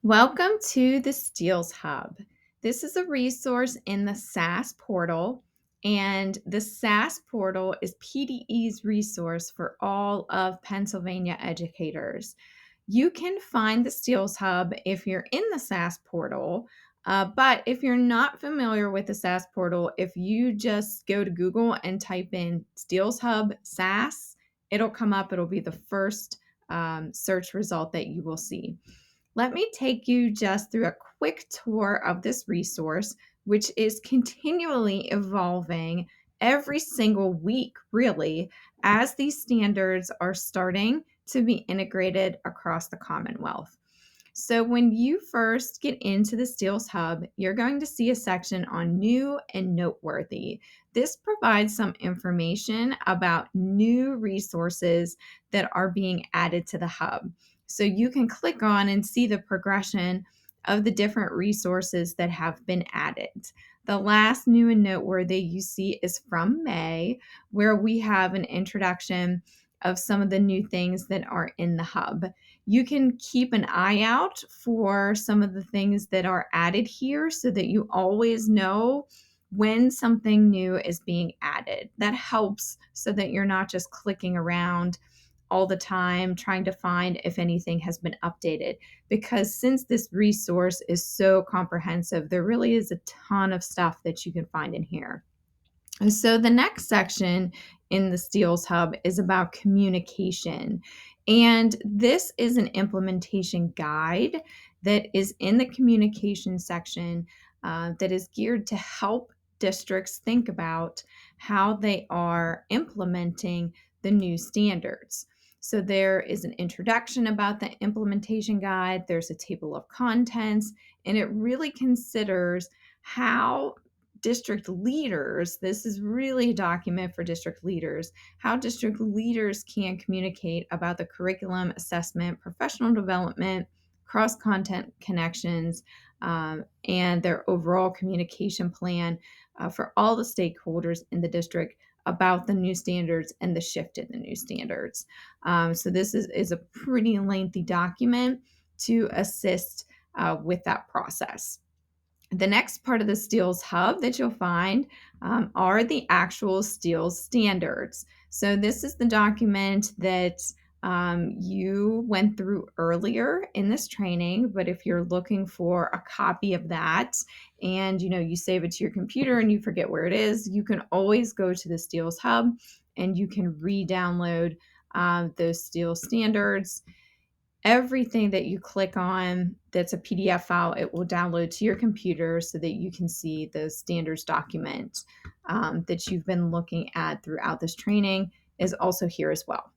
Welcome to the STEELS Hub. This is a resource in the SAS portal, and the SAS portal is PDE's resource for all of Pennsylvania educators. You can find the STEELS Hub if you're in the SAS portal, but if you're not familiar with the SAS portal, if you just go to Google and type in STEELS Hub SAS, it'll come up. It'll be the first search result that you will see. Let me take you just through a quick tour of this resource, which is continually evolving every single week, really, as these standards are starting to be integrated across the Commonwealth. So, when you first get into the STEELS Hub, you're going to see a section on new and noteworthy. This provides some information about new resources that are being added to the Hub. So, you can click on and see the progression of the different resources that have been added. The last new and noteworthy you see is from May, where we have an introduction of some of the new things that are in the Hub. You can keep an eye out for some of the things that are added here so that you always know when something new is being added. That helps so that you're not just clicking around all the time trying to find if anything has been updated. Because since this resource is so comprehensive, there really is a ton of stuff that you can find in here. So the next section in the STEELS Hub is about communication. And this is an implementation guide that is in the communication section that is geared to help districts think about how they are implementing the new standards. So there is an introduction about the implementation guide, there's a table of contents, and it really considers how district leaders, this is really a document for district leaders, how district leaders can communicate about the curriculum, assessment, professional development, cross-content connections, and their overall communication plan for all the stakeholders in the district about the new standards and the shift in the new standards. So this is a pretty lengthy document to assist with that process. The next part of the STEELS Hub that you'll find are the actual STEELS standards. So this is the document that you went through earlier in this training, but if you're looking for a copy of that and you save it to your computer and you forget where it is, you can always go to the STEELS Hub and you can re-download those STEELS standards. Everything that you click on that's a PDF file, it will download to your computer so that you can see the standards document that you've been looking at throughout this training is also here as well.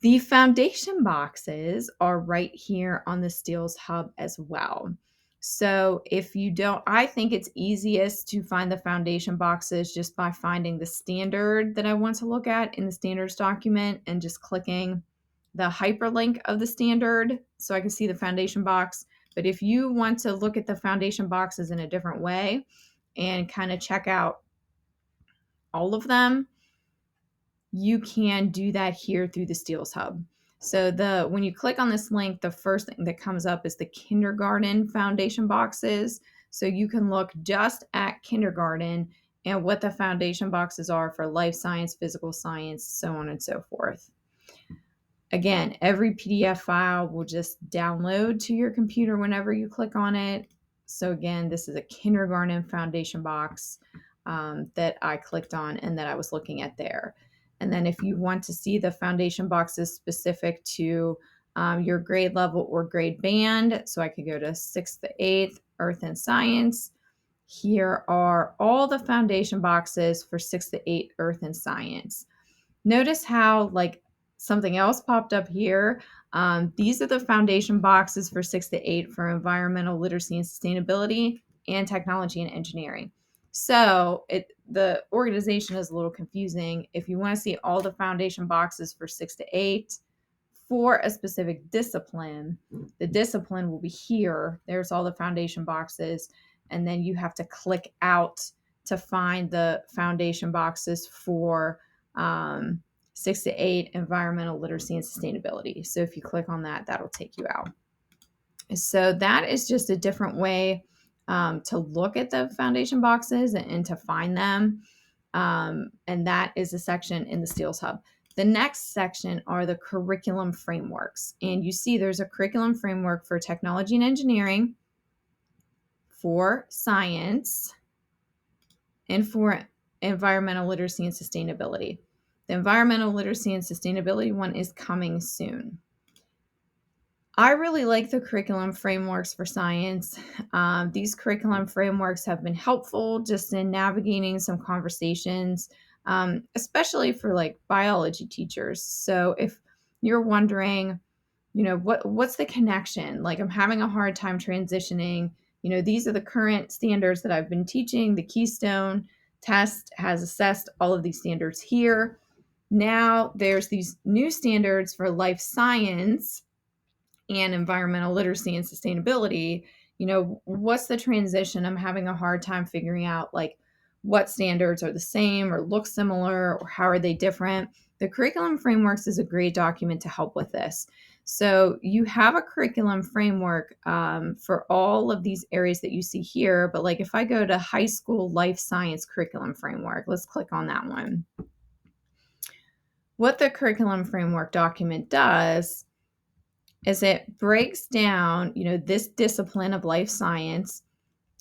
The foundation boxes are right here on the STEELS Hub as well. So if you don't, I think it's easiest to find the foundation boxes just by finding the standard that I want to look at in the standards document and just clicking the hyperlink of the standard so I can see the foundation box. But if you want to look at the foundation boxes in a different way and kind of check out all of them, you can do that here through the STEELS Hub. So when you click on this link, the first thing that comes up is the kindergarten foundation boxes. So you can look just at kindergarten and what the foundation boxes are for life science, physical science, so on and so forth. Again, every PDF file will just download to your computer whenever you click on it. So again, this is a kindergarten foundation box that I clicked on and that I was looking at there. And then if you want to see the foundation boxes specific to your grade level or grade band, so I could go to 6th to 8th, Earth and Science. Here are all the foundation boxes for 6th to 8th, Earth and Science. Notice how something else popped up here. These are the foundation boxes for 6th to 8th for environmental literacy and sustainability and technology and engineering. So the organization is a little confusing. If you want to see all the foundation boxes for 6th to 8th for a specific discipline, the discipline will be here. There's all the foundation boxes. And then you have to click out to find the foundation boxes for 6 to 8 environmental literacy and sustainability. So if you click on that, that'll take you out. So that is just a different way to look at the foundation boxes and to find them. And that is a section in the STEELS Hub. The next section are the curriculum frameworks. And you see there's a curriculum framework for technology and engineering, for science, and for environmental literacy and sustainability. The environmental literacy and sustainability one is coming soon. I really like the curriculum frameworks for science. These curriculum frameworks have been helpful just in navigating some conversations, especially for like biology teachers. So if you're wondering, what's the connection? Like, I'm having a hard time transitioning. These are the current standards that I've been teaching. The Keystone test has assessed all of these standards here. Now there's these new standards for life science and environmental literacy and sustainability. What's the transition? I'm having a hard time figuring out like what standards are the same or look similar, or how are they different. The curriculum frameworks is a great document to help with this. So you have a curriculum framework for all of these areas that you see here. But like if I go to high school life science curriculum framework, let's click on that one. What the curriculum framework document does is it breaks down, this discipline of life science,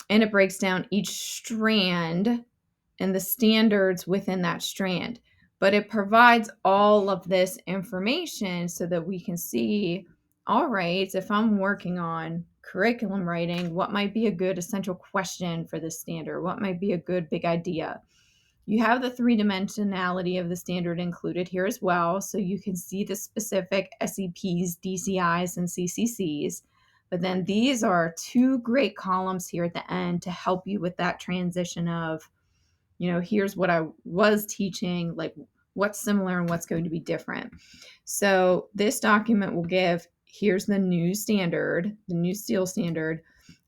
and it breaks down each strand and the standards within that strand. But it provides all of this information so that we can see, all right, if I'm working on curriculum writing, what might be a good essential question for this standard? What might be a good big idea? You have the three-dimensionality of the standard included here as well, so you can see the specific SEPs, DCIs, and CCCs. But then these are two great columns here at the end to help you with that transition of, here's what I was teaching, like what's similar and what's going to be different. So this document will give, here's the new standard, the new STEEL standard.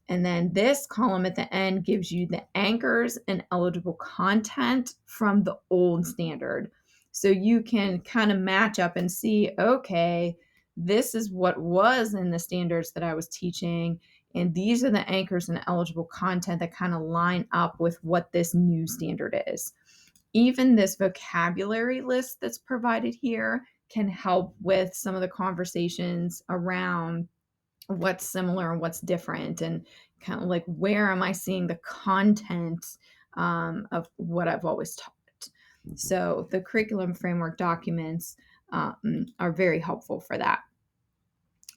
And then this column at the end gives you the anchors and eligible content from the old standard. So you can kind of match up and see, okay, this is what was in the standards that I was teaching. And these are the anchors and eligible content that kind of line up with what this new standard is. Even this vocabulary list that's provided here can help with some of the conversations around what's similar and what's different, and kind of like where am I seeing the content of what I've always taught. So the curriculum framework documents are very helpful for that.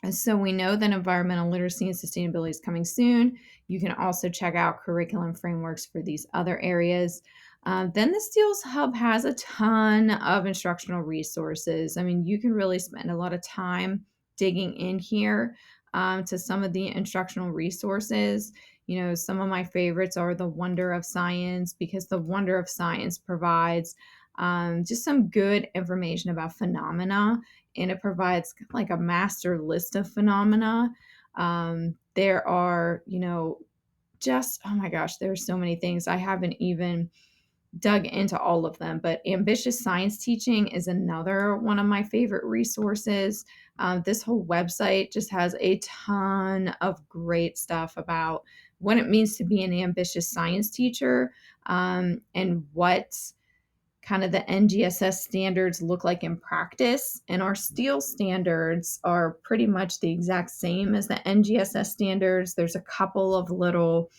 And so we know that environmental literacy and sustainability is coming soon. You can also check out curriculum frameworks for these other areas. Then the STEELS Hub has a ton of instructional resources. I mean, you can really spend a lot of time digging in here to some of the instructional resources. Some of my favorites are the Wonder of Science, because the Wonder of Science provides just some good information about phenomena, and it provides like a master list of phenomena. There are, just, oh my gosh, there's so many things. I haven't even dug into all of them, but Ambitious Science Teaching is another one of my favorite resources. This whole website just has a ton of great stuff about what it means to be an ambitious science teacher, and what kind of the NGSS standards look like in practice. And our STEEL standards are pretty much the exact same as the NGSS standards. There's a couple of little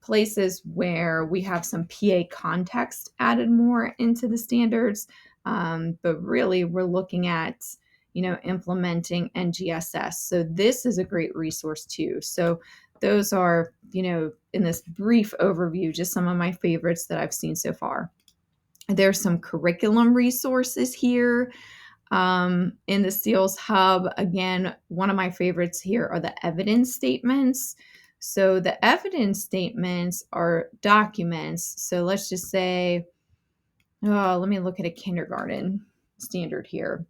places where we have some PA context added more into the standards. But really, we're looking at, implementing NGSS. So this is a great resource too. So those are, in this brief overview, just some of my favorites that I've seen so far. There's some curriculum resources here in the STEELS Hub. Again, one of my favorites here are the evidence statements. So the evidence statements are documents. So let's just say, let me look at a kindergarten standard here.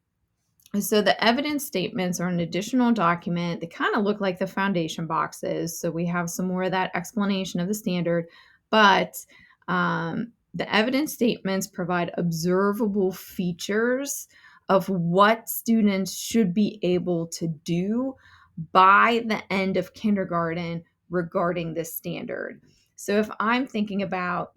So the evidence statements are an additional document. They kind of look like the foundation boxes. So we have some more of that explanation of the standard, but the evidence statements provide observable features of what students should be able to do by the end of kindergarten regarding this standard. So if I'm thinking about,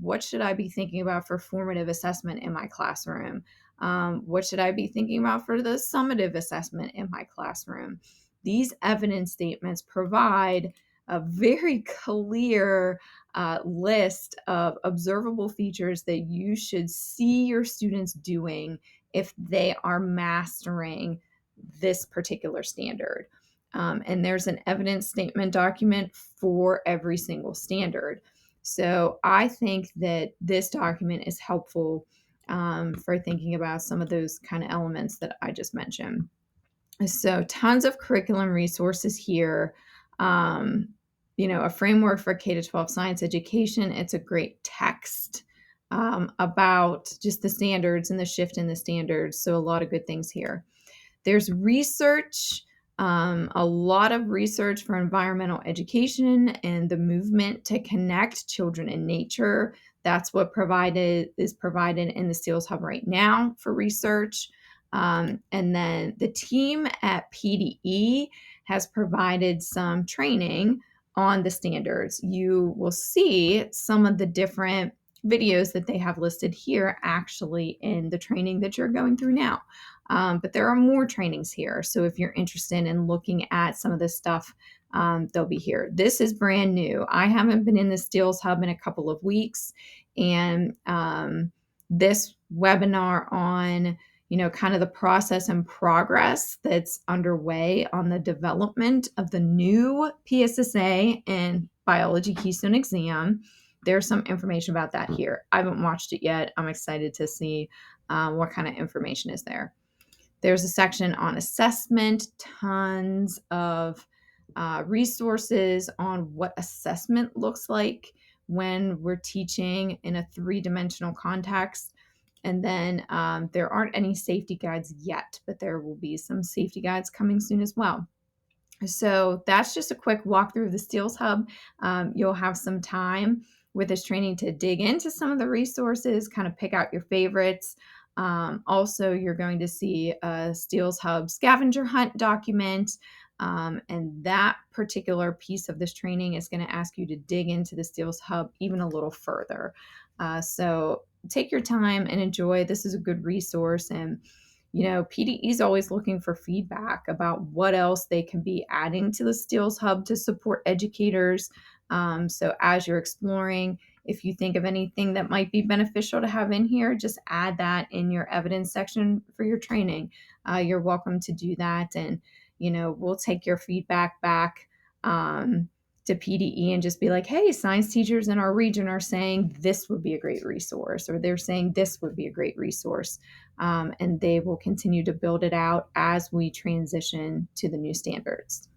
what should I be thinking about for formative assessment in my classroom? What should I be thinking about for the summative assessment in my classroom? These evidence statements provide a very clear list of observable features that you should see your students doing if they are mastering this particular standard. And there's an evidence statement document for every single standard. So I think that this document is helpful for thinking about some of those kind of elements that I just mentioned. So tons of curriculum resources here. A framework for K to 12 science education. It's a great text about just the standards and the shift in the standards. So a lot of good things here. There's research, a lot of research for environmental education and the movement to connect children and nature. That's what is provided in the STEELS Hub right now for research. And then the team at PDE has provided some training on the standards. You will see some of the different videos that they have listed here actually in the training that you're going through now. But there are more trainings here. So if you're interested in looking at some of this stuff, they'll be here. This is brand new. I haven't been in the STEELS Hub in a couple of weeks. And this webinar on, kind of the process and progress that's underway on the development of the new PSSA and biology keystone exam. There's some information about that here. I haven't watched it yet. I'm excited to see what kind of information is there. There's a section on assessment, tons of resources on what assessment looks like when we're teaching in a three-dimensional context. And then there aren't any safety guides yet, but there will be some safety guides coming soon as well. So that's just a quick walkthrough of the STEELS Hub. You'll have some time with this training to dig into some of the resources, kind of pick out your favorites. Also, you're going to see a STEELS Hub scavenger hunt document. And that particular piece of this training is going to ask you to dig into the STEELS Hub even a little further. So take your time and enjoy. This is a good resource. And PDE is always looking for feedback about what else they can be adding to the STEELS Hub to support educators. So as you're exploring, if you think of anything that might be beneficial to have in here, just add that in your evidence section for your training. You're welcome to do that. And, we'll take your feedback back to PDE and just be like, hey, science teachers in our region are saying this would be a great resource, or they're saying this would be a great resource. And they will continue to build it out as we transition to the new standards.